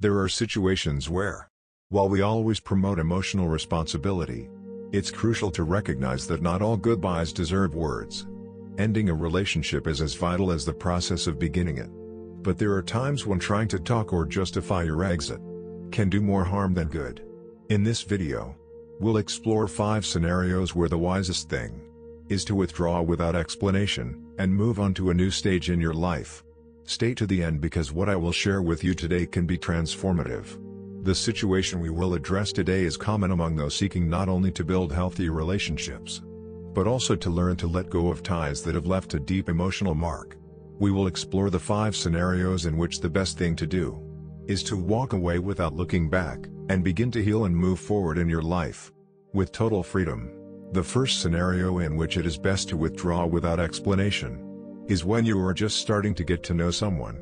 There are situations where, while we always promote emotional responsibility, it's crucial to recognize that not all goodbyes deserve words. Ending a relationship is as vital as the process of beginning it. But there are times when trying to talk or justify your exit can do more harm than good. In this video, we'll explore 5 scenarios where the wisest thing is to withdraw without explanation and move on to a new stage in your life. Stay to the end because what I will share with you today can be transformative. The situation we will address today is common among those seeking not only to build healthy relationships, but also to learn to let go of ties that have left a deep emotional mark. We will explore the 5 scenarios in which the best thing to do is to walk away without looking back, and begin to heal and move forward in your life with total freedom. The first scenario in which it is best to withdraw without explanation is when you are just starting to get to know someone,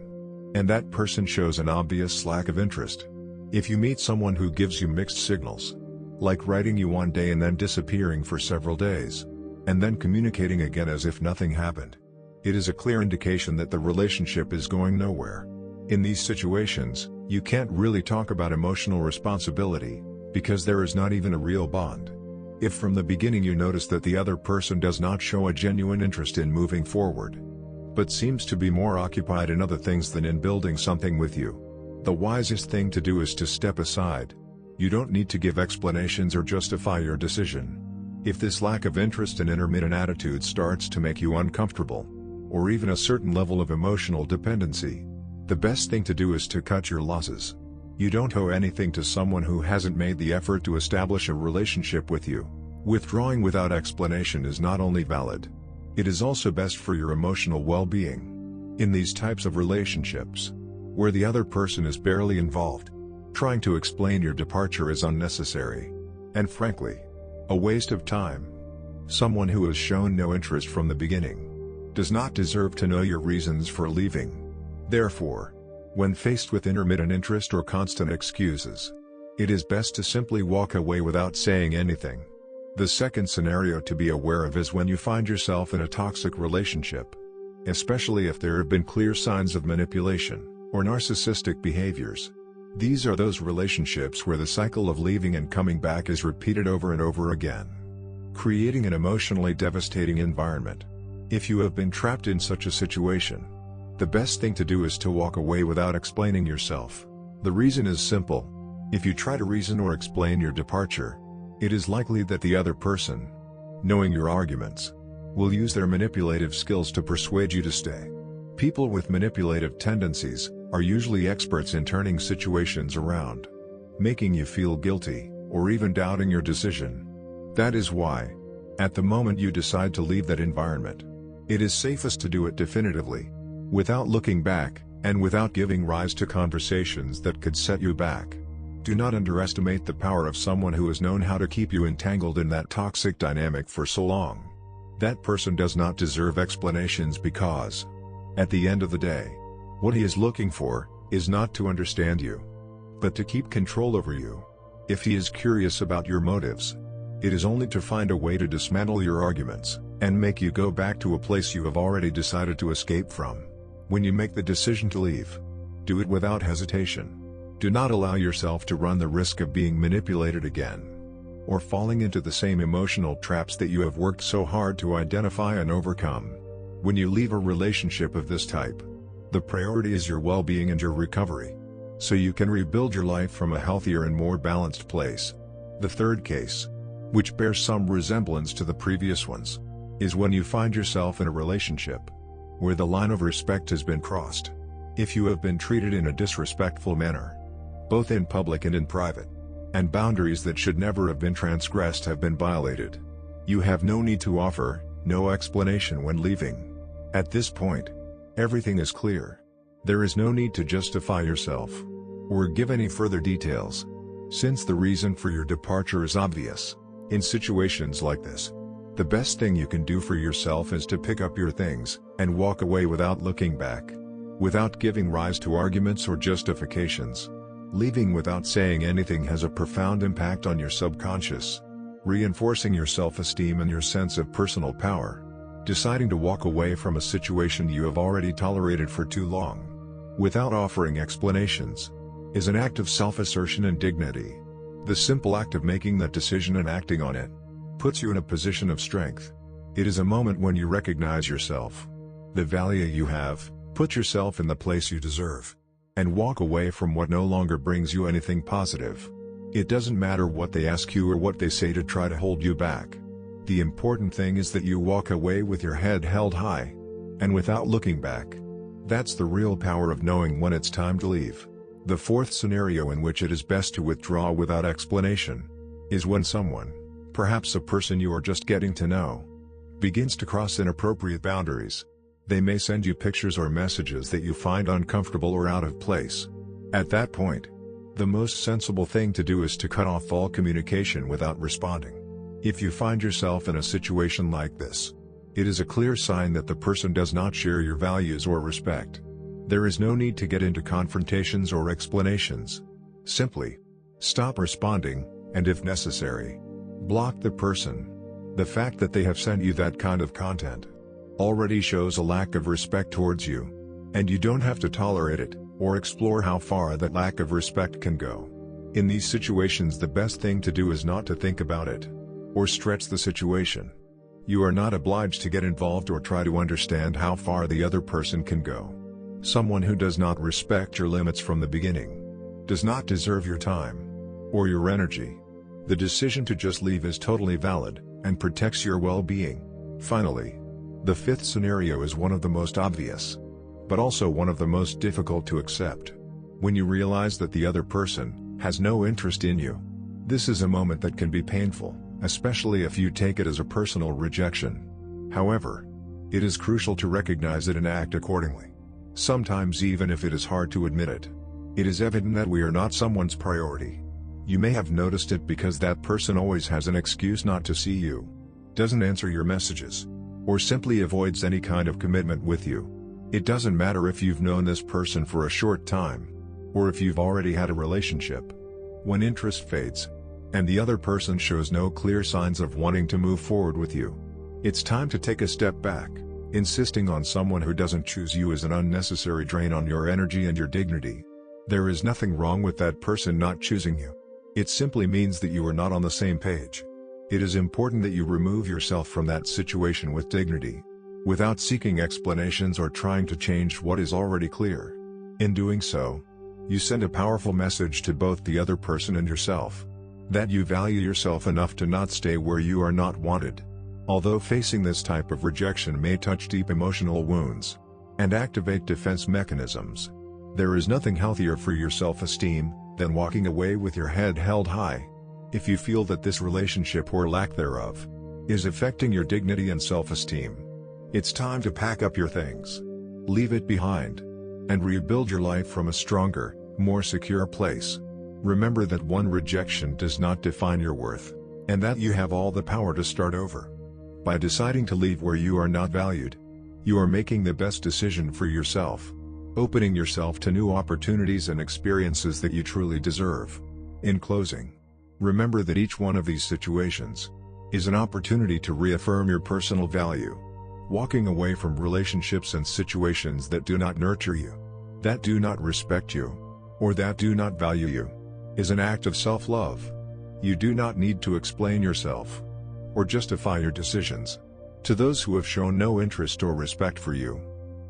and that person shows an obvious lack of interest. If you meet someone who gives you mixed signals, like writing you one day and then disappearing for several days, and then communicating again as if nothing happened, it is a clear indication that the relationship is going nowhere. In these situations, you can't really talk about emotional responsibility, because there is not even a real bond. If from the beginning you notice that the other person does not show a genuine interest in moving forward, but seems to be more occupied in other things than in building something with you, the wisest thing to do is to step aside. You don't need to give explanations or justify your decision. If this lack of interest and intermittent attitude starts to make you uncomfortable, or even a certain level of emotional dependency, the best thing to do is to cut your losses. You don't owe anything to someone who hasn't made the effort to establish a relationship with you. Withdrawing without explanation is not only valid, it is also best for your emotional well-being. In these types of relationships, where the other person is barely involved, trying to explain your departure is unnecessary, and frankly, a waste of time. Someone who has shown no interest from the beginning does not deserve to know your reasons for leaving. Therefore, when faced with intermittent interest or constant excuses, it is best to simply walk away without saying anything. The second scenario to be aware of is when you find yourself in a toxic relationship, especially if there have been clear signs of manipulation or narcissistic behaviors. These are those relationships where the cycle of leaving and coming back is repeated over and over again, creating an emotionally devastating environment. If you have been trapped in such a situation, the best thing to do is to walk away without explaining yourself. The reason is simple. If you try to reason or explain your departure, it is likely that the other person, knowing your arguments, will use their manipulative skills to persuade you to stay. People with manipulative tendencies are usually experts in turning situations around, making you feel guilty, or even doubting your decision. That is why, at the moment you decide to leave that environment, it is safest to do it definitively, without looking back, and without giving rise to conversations that could set you back. Do not underestimate the power of someone who has known how to keep you entangled in that toxic dynamic for so long. That person does not deserve explanations because, at the end of the day, what he is looking for is not to understand you, but to keep control over you. If he is curious about your motives, it is only to find a way to dismantle your arguments and make you go back to a place you have already decided to escape from. When you make the decision to leave, do it without hesitation. Do not allow yourself to run the risk of being manipulated again, or falling into the same emotional traps that you have worked so hard to identify and overcome. When you leave a relationship of this type, the priority is your well-being and your recovery, so you can rebuild your life from a healthier and more balanced place. The third case, which bears some resemblance to the previous ones, is when you find yourself in a relationship where the line of respect has been crossed. If you have been treated in a disrespectful manner, both in public and in private, and boundaries that should never have been transgressed have been violated, you have no need to offer no explanation when leaving. At this point, everything is clear. There is no need to justify yourself or give any further details, since the reason for your departure is obvious. In situations like this, the best thing you can do for yourself is to pick up your things and walk away without looking back, without giving rise to arguments or justifications. Leaving without saying anything has a profound impact on your subconscious, reinforcing your self-esteem and your sense of personal power. Deciding to walk away from a situation you have already tolerated for too long, without offering explanations, is an act of self-assertion and dignity. The simple act of making that decision and acting on it puts you in a position of strength. It is a moment when you recognize yourself, the value you have, put yourself in the place you deserve, and walk away from what no longer brings you anything positive. It doesn't matter what they ask you or what they say to try to hold you back. The important thing is that you walk away with your head held high, and without looking back. That's the real power of knowing when it's time to leave. The fourth scenario in which it is best to withdraw without explanation is when someone, perhaps a person you are just getting to know, begins to cross inappropriate boundaries. They may send you pictures or messages that you find uncomfortable or out of place. At that point, the most sensible thing to do is to cut off all communication without responding. If you find yourself in a situation like this, it is a clear sign that the person does not share your values or respect. There is no need to get into confrontations or explanations. Simply stop responding, and if necessary, block the person. The fact that they have sent you that kind of content already shows a lack of respect towards you, and you don't have to tolerate it, or explore how far that lack of respect can go. In these situations, the best thing to do is not to think about it, or stretch the situation. You are not obliged to get involved or try to understand how far the other person can go. Someone who does not respect your limits from the beginning does not deserve your time or your energy. The decision to just leave is totally valid, and protects your well-being. Finally, the fifth scenario is one of the most obvious, but also one of the most difficult to accept. When you realize that the other person has no interest in you. This is a moment that can be painful, especially if you take it as a personal rejection. However, it is crucial to recognize it and act accordingly. Sometimes, even if it is hard to admit it, it is evident that we are not someone's priority. You may have noticed it because that person always has an excuse not to see you, doesn't answer your messages, or simply avoids any kind of commitment with you. It doesn't matter if you've known this person for a short time, or if you've already had a relationship. When interest fades, and the other person shows no clear signs of wanting to move forward with you, it's time to take a step back. Insisting on someone who doesn't choose you is an unnecessary drain on your energy and your dignity. There is nothing wrong with that person not choosing you. It simply means that you are not on the same page. It is important that you remove yourself from that situation with dignity, without seeking explanations or trying to change what is already clear. In doing so, you send a powerful message to both the other person and yourself, that you value yourself enough to not stay where you are not wanted. Although facing this type of rejection may touch deep emotional wounds and activate defense mechanisms, there is nothing healthier for your self-esteem than walking away with your head held high. If you feel that this relationship or lack thereof is affecting your dignity and self-esteem, it's time to pack up your things, leave it behind, and rebuild your life from a stronger, more secure place. Remember that one rejection does not define your worth, and that you have all the power to start over. By deciding to leave where you are not valued, you are making the best decision for yourself, opening yourself to new opportunities and experiences that you truly deserve. In closing, remember that each one of these situations is an opportunity to reaffirm your personal value. Walking away from relationships and situations that do not nurture you, that do not respect you, or that do not value you, is an act of self-love. You do not need to explain yourself or justify your decisions to those who have shown no interest or respect for you.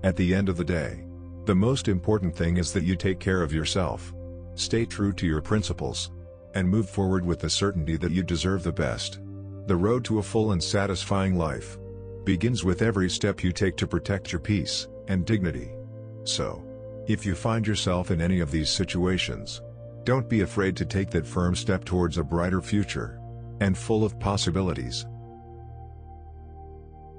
At the end of the day, the most important thing is that you take care of yourself, stay true to your principles, and move forward with the certainty that you deserve the best. The road to a full and satisfying life begins with every step you take to protect your peace and dignity. So, if you find yourself in any of these situations, don't be afraid to take that firm step towards a brighter future and full of possibilities.